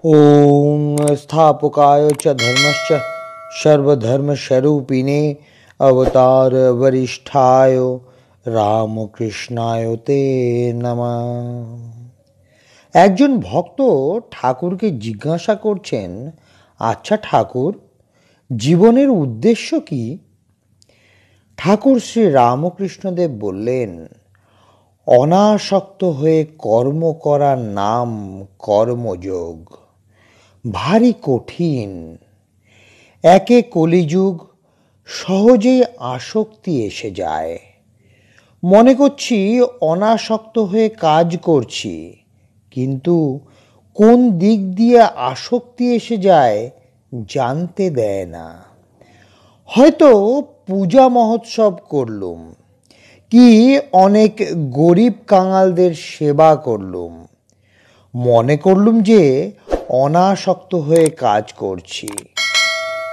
ॐ स्थापकाय च धर्मस्य सर्वधर्मस्वरूपिणे अवतार वरिष्ठाय রামকৃষ্ণায় তে নমঃ। একজন ভক্ত ঠাকুরকে জিজ্ঞাসা করছেন, আচ্ছা ঠাকুর, জীবনের উদ্দেশ্য কি? ঠাকুর শ্রী রামকৃষ্ণদেব বললেন, অনাসক্ত হয়ে কর্ম করার নাম কর্মযোগ। ভারী কঠিন। একে কলিযুগ, সহজেই আসক্তি এসে যায়। মনে করছি অনাসক্ত হয়ে কাজ করছি, কিন্তু কোন দিক দিয়ে আসক্তি এসে যায় জানতে দেয় না। হয়তো পূজা মহোৎসব করলুম, কি অনেক গরিব কাঙালদের সেবা করলুম, মনে করলুম যে অনাসক্ত হয়ে কাজ করছি,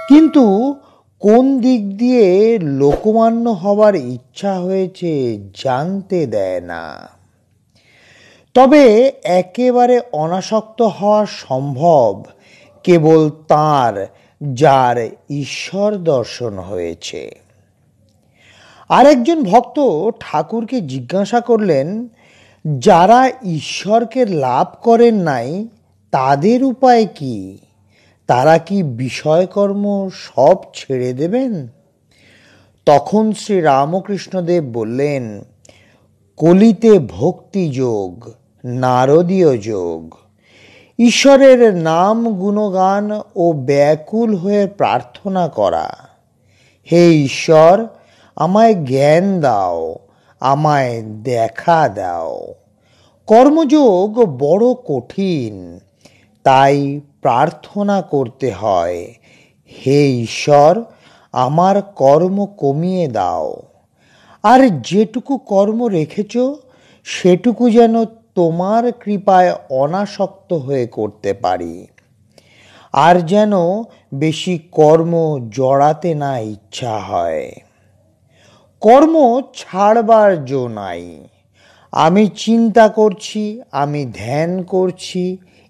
কিন্তু কোন দিক দিয়ে লোকমান্য হবার ইচ্ছা হয়েছে জানতে দেয় না। তবে একেবারে অনাসক্ত হওয়া সম্ভব কেবল তাঁর, যার ঈশ্বর দর্শন হয়েছে। আরেকজন ভক্ত ঠাকুরকে জিজ্ঞাসা করলেন, যারা ঈশ্বরকে লাভ করেন নাই তাদের উপায় কি? তারা কি বিষয়কর্ম সব ছেড়ে দেবেন? তখন শ্রী রামকৃষ্ণদেব বললেন, কলিতে ভক্তি যোগ, নারদীয় যোগ। ঈশ্বরের নাম গুণগান ও ব্যাকুল হয়ে প্রার্থনা করা, হে ঈশ্বর, আমায় জ্ঞান দাও, আমায় দেখা দাও। কর্মযোগ বড় কঠিন, তাই প্রার্থনা করতে হয়, হে ঈশ্বর, আমার কর্ম কমিয়ে দাও, আর যেটুকু কর্ম রেখেছ সেটুকু যেন তোমার কৃপায় অনাসক্ত হয়ে করতে পারি, আর যেন বেশি কর্ম জড়াতে না ইচ্ছা হয়। কর্ম ছাড়বার জো নাই। আমি চিন্তা করছি, আমি ধ্যান করছি,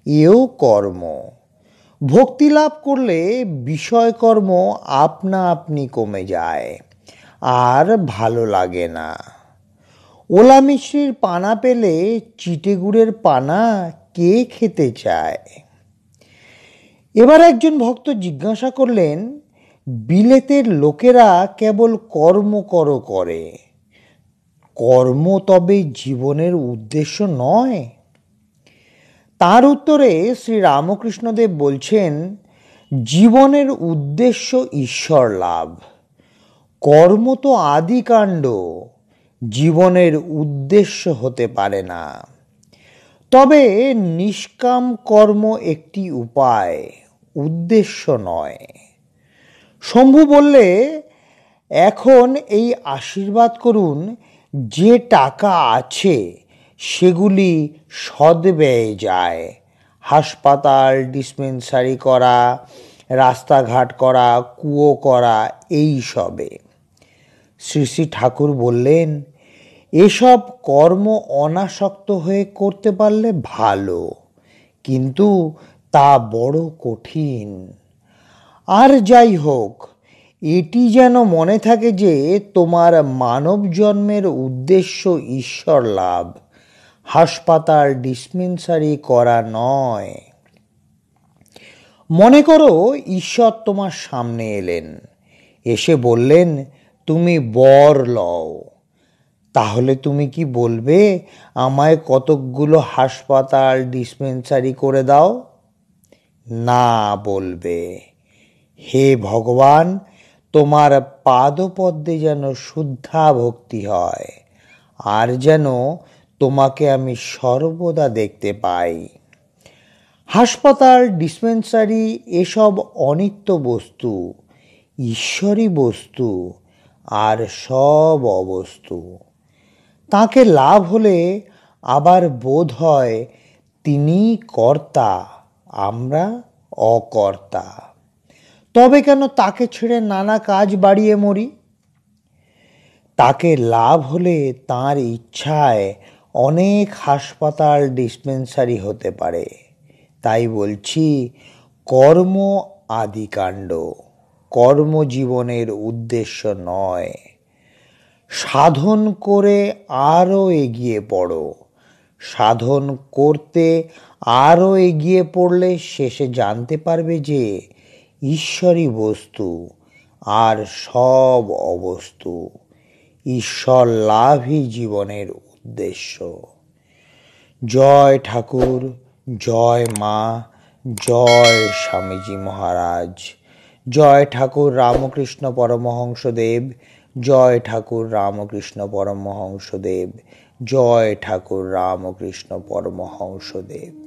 এও কর্ম। ভক্তি লাভ করলে বিষয়কর্ম আপনা আপনি কমে যায়, আর ভালো লাগে না। ওলা মিশ্রির পানা পেলে চিটেগুড়ের পানা কে খেতে চায়? এবার একজন ভক্ত জিজ্ঞাসা করলেন, বিলেতের লোকেরা কেবল কর্ম করে, কর্ম তবে জীবনের উদ্দেশ্য নয়? তার উত্তরে শ্রী রামকৃষ্ণদেব বলছেন, জীবনের উদ্দেশ্য ঈশ্বর লাভ। কর্ম তো আদিকাণ্ড, জীবনের উদ্দেশ্য হতে পারে না। তবে নিষ্কাম কর্ম একটি উপায়, উদ্দেশ্য নয়। শম্ভু বললে, এখন এই আশীর্বাদ করুন, যে টাকা আছে সেগুলি সদ্ব্যয়ে যায়। হাসপাতাল, ডিসপেন্সারি করা, রাস্তাঘাট করা, কুয়ো করা, এই সবে। শ্রী শ্রী ঠাকুর বললেন, এসব কর্ম অনাসক্ত হয়ে করতে পারলে ভালো, কিন্তু তা বড় কঠিন। আর যাই হোক, এটি যেন মনে থাকে যে তোমার মানব জন্মের উদ্দেশ্য ঈশ্বর লাভ, হাসপাতাল ডিসপেন্সারি করা নয়। মনে করো ঈশ্বর তোমার সামনে এলেন, এসে বললেন, তুমি বর লও। তাহলে তুমি কি বলবে, আমায় কতকগুলো হাসপাতাল ডিসপেন্সারি করে দাও? না, বলবে, হে ভগবান, তোমার পাদপদ্মে যেন শুদ্ধা ভক্তি হয়, আর যেন তোমাকে আমি সর্বদা দেখতে পাই। হাসপাতাল, ডিসপেন্সারি এসব অনিত্য বস্তু, ঈশ্বরী বস্তু, আর সব অবস্তু। তাকে লাভ হলে আবার বোধ হয় তিনি কর্তা, আমরা অকর্তা। তবে কেন তাকে ছেড়ে নানা কাজ বাড়িয়ে মরি? তাকে লাভ হলে তাঁর ইচ্ছায় অনেক হাসপাতাল ডিসপেন্সারি হতে পারে, তাই বলছি, কর্ম আদিকাণ্ড, কর্মজীবনের উদ্দেশ্য নয়। সাধন করে আরও এগিয়ে পড়ো। সাধন করতে আরও এগিয়ে পড়লে শেষে জানতে পারবে যে ঈশ্বরই বস্তু আর সব অবস্তু। ঈশ্বর লাভই জীবনের উদ্দেশ্য। জয় ঠাকুর, জয় মা, জয় স্বামীজি মহারাজ, জয় ঠাকুর রামকৃষ্ণ পরমহংসদেব, জয় ঠাকুর রামকৃষ্ণ পরমহংসদেব, জয় ঠাকুর রামকৃষ্ণ পরমহংসদেব।